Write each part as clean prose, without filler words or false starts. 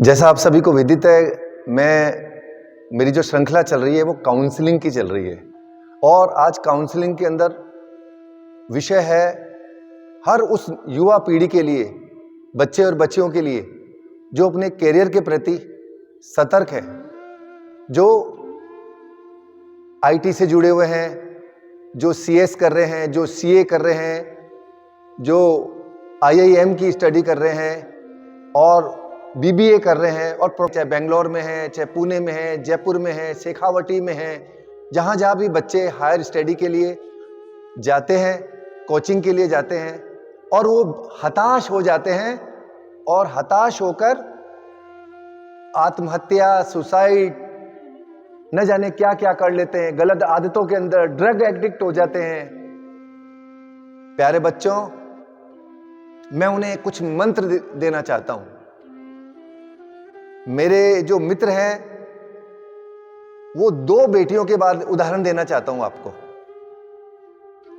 जैसा आप सभी को विदित है, मेरी जो श्रृंखला चल रही है वो काउंसलिंग की चल रही है। और आज काउंसलिंग के अंदर विषय है हर उस युवा पीढ़ी के लिए, बच्चे और बच्चियों के लिए जो अपने करियर के प्रति सतर्क है, जो आईटी से जुड़े हुए हैं, जो सीएस कर रहे हैं, जो सीए कर रहे हैं, जो आईआईएम की स्टडी कर रहे हैं और बीबीए कर रहे हैं, और चाहे बेंगलोर में है, चाहे पुणे में है, जयपुर में है, शेखावटी में है, जहाँ जहाँ भी बच्चे हायर स्टडी के लिए जाते हैं, कोचिंग के लिए जाते हैं, और वो हताश हो जाते हैं और हताश होकर आत्महत्या, सुसाइड, न जाने क्या क्या कर लेते हैं, गलत आदतों के अंदर ड्रग एडिक्ट हो जाते हैं। प्यारे बच्चों, मैं उन्हें कुछ मंत्र देना चाहता हूं। मेरे जो मित्र हैं, वो 2 बेटियों के बाद उदाहरण देना चाहता हूं आपको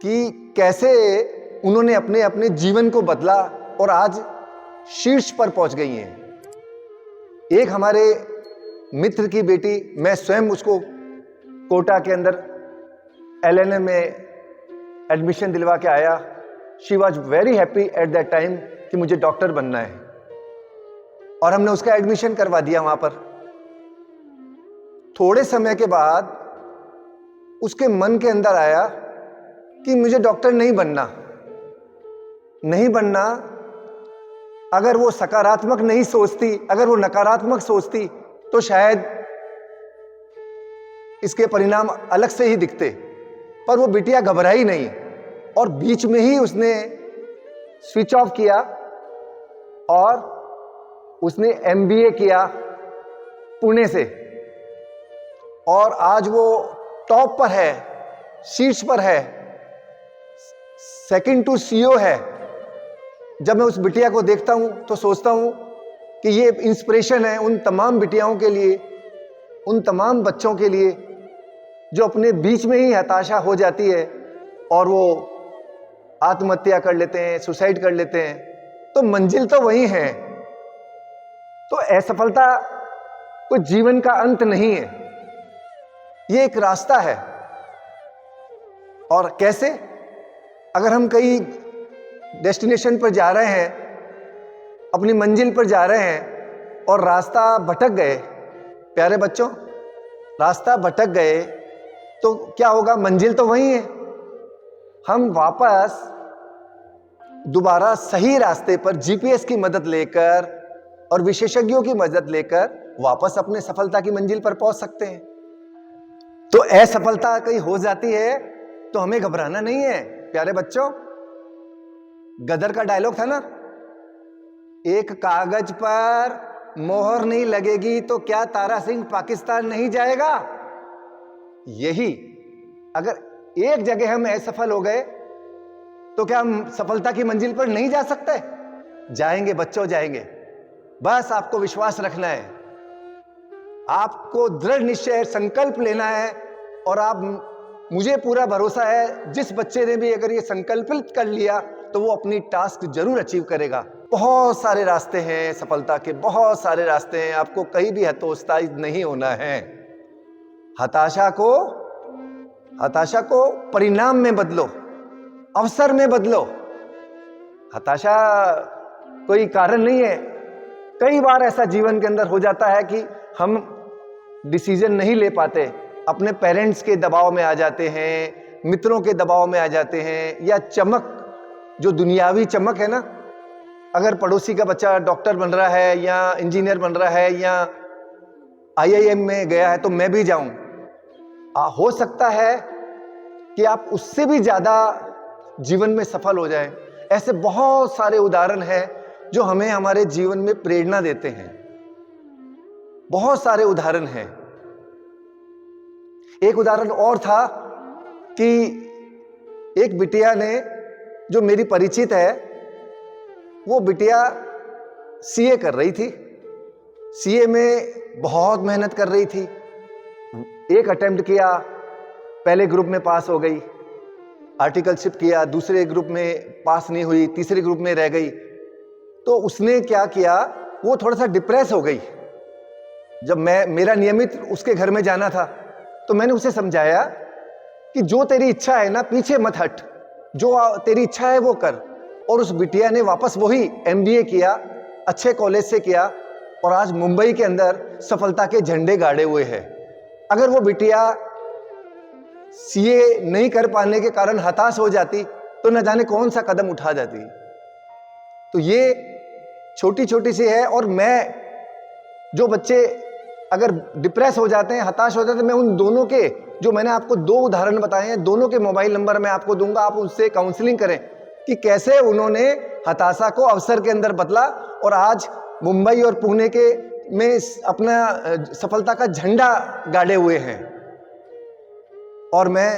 कि कैसे उन्होंने अपने अपने जीवन को बदला और आज शीर्ष पर पहुंच गई हैं। एक हमारे मित्र की बेटी, मैं स्वयं उसको कोटा के अंदर एलएनएम में एडमिशन दिलवा के आया। She was very happy at that time कि मुझे डॉक्टर बनना है, और हमने उसका एडमिशन करवा दिया वहां पर। थोड़े समय के बाद उसके मन के अंदर आया कि मुझे डॉक्टर नहीं बनना। अगर वो सकारात्मक नहीं सोचती, अगर वो नकारात्मक सोचती, तो शायद इसके परिणाम अलग से ही दिखते। पर वो बिटिया घबराई नहीं और बीच में ही उसने स्विच ऑफ किया और उसने एमबीए किया पुणे से, और आज वो टॉप पर है, शीर्ष पर है, सेकंड टू सीईओ है। जब मैं उस बिटिया को देखता हूं तो सोचता हूं कि ये इंस्पिरेशन है उन तमाम बिटियाओं के लिए, उन तमाम बच्चों के लिए जो अपने बीच में ही हताशा हो जाती है और वो आत्महत्या कर लेते हैं, सुसाइड कर लेते हैं। तो मंजिल तो वही है। तो असफलता कोई जीवन का अंत नहीं है, ये एक रास्ता है। और कैसे? अगर हम कहीं डेस्टिनेशन पर जा रहे हैं, अपनी मंजिल पर जा रहे हैं और रास्ता भटक गए, प्यारे बच्चों, रास्ता भटक गए तो क्या होगा? मंजिल तो वही है। हम वापस दोबारा सही रास्ते पर जीपीएस की मदद लेकर और विशेषज्ञों की मदद लेकर वापस अपने सफलता की मंजिल पर पहुंच सकते हैं। तो असफलता कहीं हो जाती है तो हमें घबराना नहीं है। प्यारे बच्चों, गदर का डायलॉग था ना, एक कागज पर मोहर नहीं लगेगी तो क्या तारा सिंह पाकिस्तान नहीं जाएगा? यही, अगर एक जगह हम असफल हो गए तो क्या हम सफलता की मंजिल पर नहीं जा सकते? जाएंगे बच्चों, जाएंगे। बस आपको विश्वास रखना है, आपको दृढ़ निश्चय, संकल्प लेना है। और मुझे पूरा भरोसा है, जिस बच्चे ने भी अगर ये संकल्पित कर लिया तो वो अपनी टास्क जरूर अचीव करेगा। बहुत सारे रास्ते हैं सफलता के, बहुत सारे रास्ते हैं। आपको कहीं भी हतोत्साहित नहीं होना है। हताशा को परिणाम में बदलो, अवसर में बदलो। हताशा कोई कारण नहीं है। कई बार ऐसा जीवन के अंदर हो जाता है कि हम डिसीजन नहीं ले पाते, अपने पेरेंट्स के दबाव में आ जाते हैं, मित्रों के दबाव में आ जाते हैं, या चमक, जो दुनियावी चमक है ना, अगर पड़ोसी का बच्चा डॉक्टर बन रहा है या इंजीनियर बन रहा है या आईआईएम में गया है तो मैं भी जाऊं। हो सकता है कि आप उससे भी ज्यादा जीवन में सफल हो जाएं। ऐसे बहुत सारे उदाहरण हैं जो हमें हमारे जीवन में प्रेरणा देते हैं। बहुत सारे उदाहरण हैं। एक उदाहरण और था कि एक बिटिया ने, जो मेरी परिचित है, वो बिटिया सीए कर रही थी। सीए में बहुत मेहनत कर रही थी। एक अटेम्प्ट किया, पहले ग्रुप में पास हो गई, आर्टिकलशिप किया, दूसरे ग्रुप में पास नहीं हुई, तीसरे ग्रुप में रह गई। तो उसने क्या किया वो थोड़ा सा डिप्रेस हो गई। जब मेरा नियमित उसके घर में जाना था तो मैंने उसे समझाया कि जो तेरी इच्छा है ना, पीछे मत हट, जो तेरी इच्छा है वो कर। और उस बिटिया ने वापस वही MBA किया, अच्छे कॉलेज से किया, और आज मुंबई के अंदर सफलता के झंडे गाड़े हुए हैं। अगर वो बिटिया CA नहीं कर पाने के कारण हताश हो जाती तो न जाने कौन सा कदम उठा जाती। तो ये छोटी छोटी सी है। और मैं, जो बच्चे अगर डिप्रेस हो जाते हैं, हताश हो जाते हैं, मैं उन दोनों के, जो मैंने आपको 2 उदाहरण बताए हैं, दोनों के मोबाइल नंबर मैं आपको दूंगा। आप उनसे काउंसलिंग करें कि कैसे उन्होंने हताशा को अवसर के अंदर बदला और आज मुंबई और पुणे के में अपना सफलता का झंडा गाड़े हुए हैं। और मैं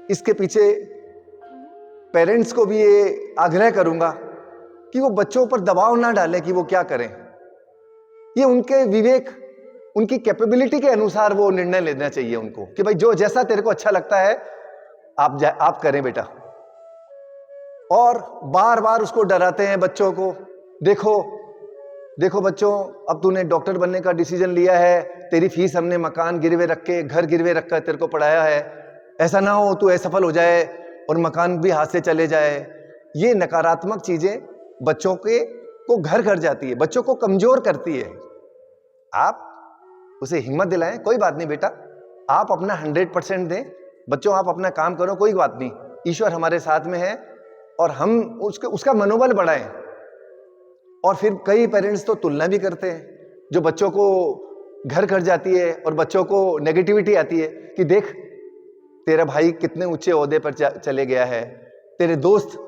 इसके पीछे पेरेंट्स को भी ये आग्रह करूंगा कि वो बच्चों पर दबाव ना डालें कि वो क्या करें। ये उनके विवेक, उनकी कैपेबिलिटी के अनुसार वो निर्णय लेना चाहिए उनको कि भाई जो जैसा तेरे को अच्छा लगता है आप करें बेटा। और बार बार उसको डराते हैं बच्चों को, देखो बच्चों, अब तूने डॉक्टर बनने का डिसीजन लिया है, तेरी फीस हमने मकान गिरवे रख के, घर गिरवे रख कर तेरे को पढ़ाया है, ऐसा ना हो तू असफल हो जाए और मकान भी हाथ से चले जाए। ये नकारात्मक चीजें बच्चों को घर कर जाती है, बच्चों को कमजोर करती है। आप उसे हिम्मत दिलाएं, कोई बात नहीं बेटा, आप अपना 100% दें। बच्चों आप अपना काम करो, कोई बात नहीं, ईश्वर हमारे साथ में है, और हम उसका मनोबल बढ़ाएं। और फिर कई पेरेंट्स तो तुलना भी करते हैं, जो बच्चों को घर कर जाती है और बच्चों को नेगेटिविटी आती है कि देख तेरा भाई कितने ऊंचे ओहदे पर चले गया है, तेरे दोस्त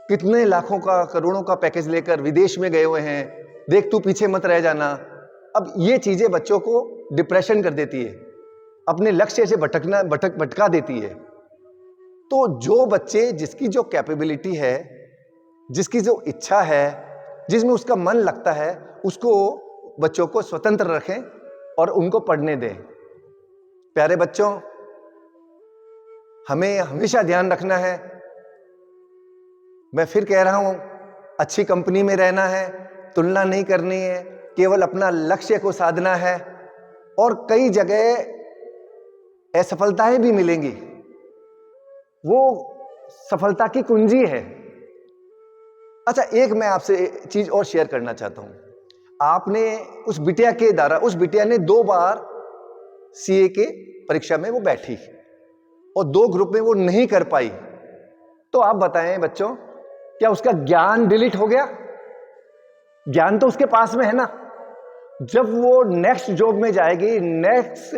कितने लाखों का, करोड़ों का पैकेज लेकर विदेश में गए हुए हैं, देख तू पीछे मत रह जाना। अब ये चीजें बच्चों को डिप्रेशन कर देती है, अपने लक्ष्य से भटका देती है। तो जो बच्चे, जिसकी जो कैपेबिलिटी है, जिसकी जो इच्छा है, जिसमें उसका मन लगता है, उसको बच्चों को स्वतंत्र रखें और उनको पढ़ने दें। प्यारे बच्चों, हमें हमेशा ध्यान रखना है, मैं फिर कह रहा हूं, अच्छी कंपनी में रहना है, तुलना नहीं करनी है, केवल अपना लक्ष्य को साधना है। और कई जगह असफलताएं भी मिलेंगी, वो सफलता की कुंजी है। अच्छा, एक मैं आपसे चीज और शेयर करना चाहता हूं। आपने उस बिटिया के द्वारा, उस बिटिया ने 2 बार CA के परीक्षा में वो बैठी और 2 ग्रुप में वो नहीं कर पाई। तो आप बताएं बच्चों, क्या उसका ज्ञान डिलीट हो गया? ज्ञान तो उसके पास में है ना। जब वो नेक्स्ट जॉब में जाएगी, नेक्स्ट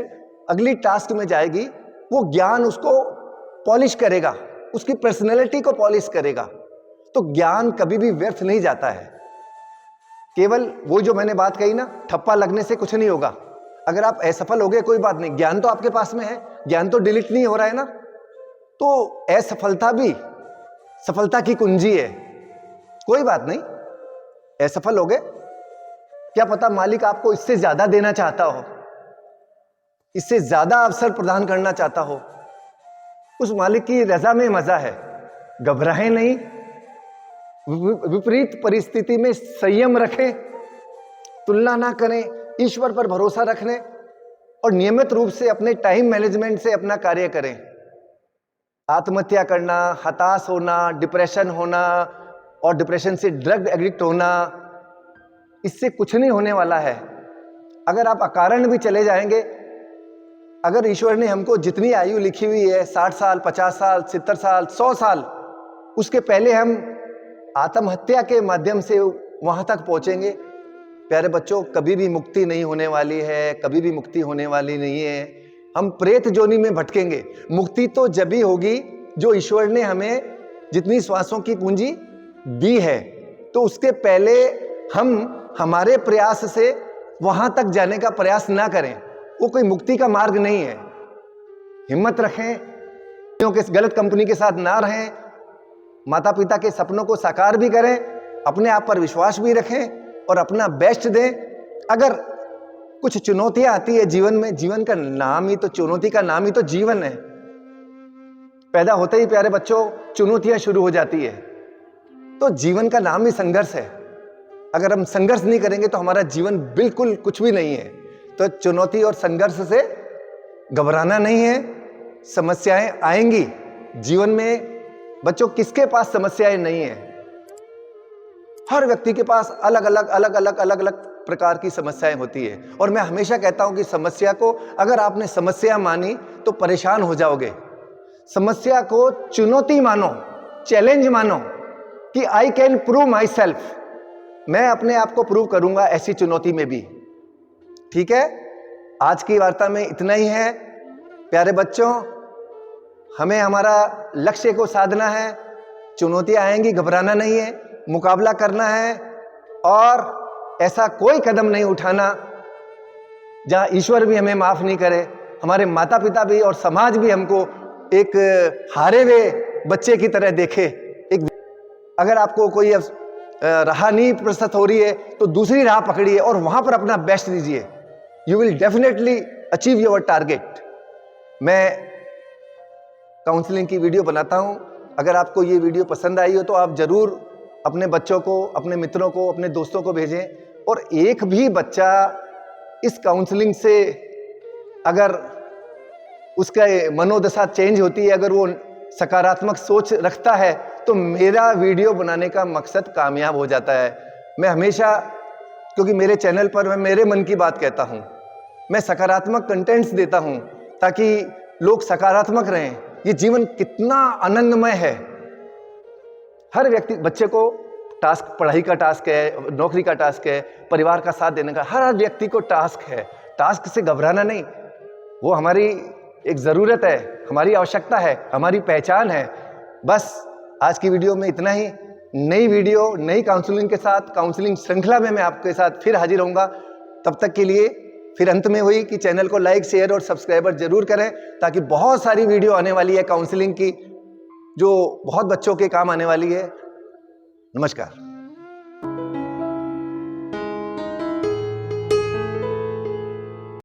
अगली टास्क में जाएगी, वो ज्ञान उसको पॉलिश करेगा, उसकी पर्सनैलिटी को पॉलिश करेगा। तो ज्ञान कभी भी व्यर्थ नहीं जाता है। केवल वो जो मैंने बात कही ना, ठप्पा लगने से कुछ नहीं होगा। अगर आप असफल हो गए कोई बात नहीं, ज्ञान तो आपके पास में है, ज्ञान तो डिलीट नहीं हो रहा है ना। तो असफलता भी सफलता की कुंजी है, कोई बात नहीं। असफल हो गए, क्या पता मालिक आपको इससे ज्यादा देना चाहता हो, इससे ज्यादा अवसर प्रदान करना चाहता हो। उस मालिक की रजा में मजा है। घबराएं नहीं, विपरीत परिस्थिति में संयम रखें, तुलना ना करें, ईश्वर पर भरोसा रखने और नियमित रूप से अपने टाइम मैनेजमेंट से अपना कार्य करें। आत्महत्या करना, हताश होना, डिप्रेशन होना और डिप्रेशन से ड्रग एडिक्ट होना, इससे कुछ नहीं होने वाला है। अगर आप अकारण भी चले जाएंगे, अगर ईश्वर ने हमको जितनी आयु लिखी हुई है, 60 साल, 50 साल, 70 साल, 100 साल, उसके पहले हम आत्महत्या के माध्यम से वहां तक पहुंचेंगे। प्यारे बच्चों, कभी भी मुक्ति नहीं होने वाली है, कभी भी मुक्ति होने वाली नहीं है। हम प्रेत जोनी में भटकेंगे। मुक्ति तो जब ही होगी जो ईश्वर ने हमें जितनी श्वासों की पूंजी दी है, तो उसके पहले हम हमारे प्रयास से वहां तक जाने का प्रयास ना करें। वो कोई मुक्ति का मार्ग नहीं है। हिम्मत रखें, किसी गलत कंपनी के साथ ना रहें, माता पिता के सपनों को साकार भी करें, अपने आप पर विश्वास भी रखें और अपना बेस्ट दें। अगर कुछ चुनौतियां आती है जीवन में, जीवन का नाम ही तो, चुनौती का नाम ही तो जीवन है। पैदा होते ही प्यारे बच्चों चुनौतियां शुरू हो जाती है, तो जीवन का नाम ही संघर्ष है। अगर हम संघर्ष नहीं करेंगे तो हमारा जीवन बिल्कुल कुछ भी नहीं है। तो चुनौती और संघर्ष से घबराना नहीं है। समस्याएं आएंगी जीवन में। बच्चों, किसके पास समस्याएं नहीं है? हर व्यक्ति के पास अलग अलग प्रकार की समस्याएं होती है। और मैं हमेशा कहता हूं कि समस्या को अगर आपने समस्या मानी तो परेशान हो जाओगे। समस्या को चुनौती मानो, चैलेंज मानो कि I can prove my self, मैं अपने आप को प्रूव करूंगा ऐसी चुनौती में भी। ठीक है, आज की वार्ता में इतना ही है। प्यारे बच्चों, हमें हमारा लक्ष्य को साधना है। चुनौतियां आएंगी, घबराना नहीं है, मुकाबला करना है और ऐसा कोई कदम नहीं उठाना जहां ईश्वर भी हमें माफ नहीं करे, हमारे माता पिता भी और समाज भी हमको एक हारे हुए बच्चे की तरह देखे। अगर आपको कोई राह नहीं प्रशस्त हो रही है तो दूसरी राह पकड़िए और वहां पर अपना बेस्ट दीजिए। You will definitely achieve your target. मैं काउंसलिंग की वीडियो बनाता हूं। अगर आपको ये वीडियो पसंद आई हो तो आप जरूर अपने बच्चों को, अपने मित्रों को, अपने दोस्तों को भेजें। और एक भी बच्चा इस काउंसलिंग से अगर उसका मनोदशा चेंज होती है, अगर वो सकारात्मक सोच रखता है, तो मेरा वीडियो बनाने का मकसद कामयाब हो जाता है। मैं हमेशा, क्योंकि मेरे चैनल पर मैं मेरे मन की बात कहता हूं, मैं सकारात्मक कंटेंट्स देता हूं ताकि लोग सकारात्मक रहें। ये जीवन कितना आनंदमय है। हर व्यक्ति, बच्चे को टास्क, पढ़ाई का टास्क है, नौकरी का टास्क है, परिवार का साथ देने का, हर व्यक्ति को टास्क है। टास्क से घबराना नहीं, वो हमारी एक ज़रूरत है, हमारी आवश्यकता है, हमारी पहचान है। बस आज की वीडियो में इतना ही। नई वीडियो, नई काउंसलिंग के साथ, काउंसलिंग श्रृंखला में मैं आपके साथ फिर हाजिर होऊंगा। तब तक के लिए फिर अंत में वही कि चैनल को लाइक, शेयर और सब्सक्राइबर जरूर करें, ताकि बहुत सारी वीडियो आने वाली है काउंसलिंग की जो बहुत बच्चों के काम आने वाली है। नमस्कार।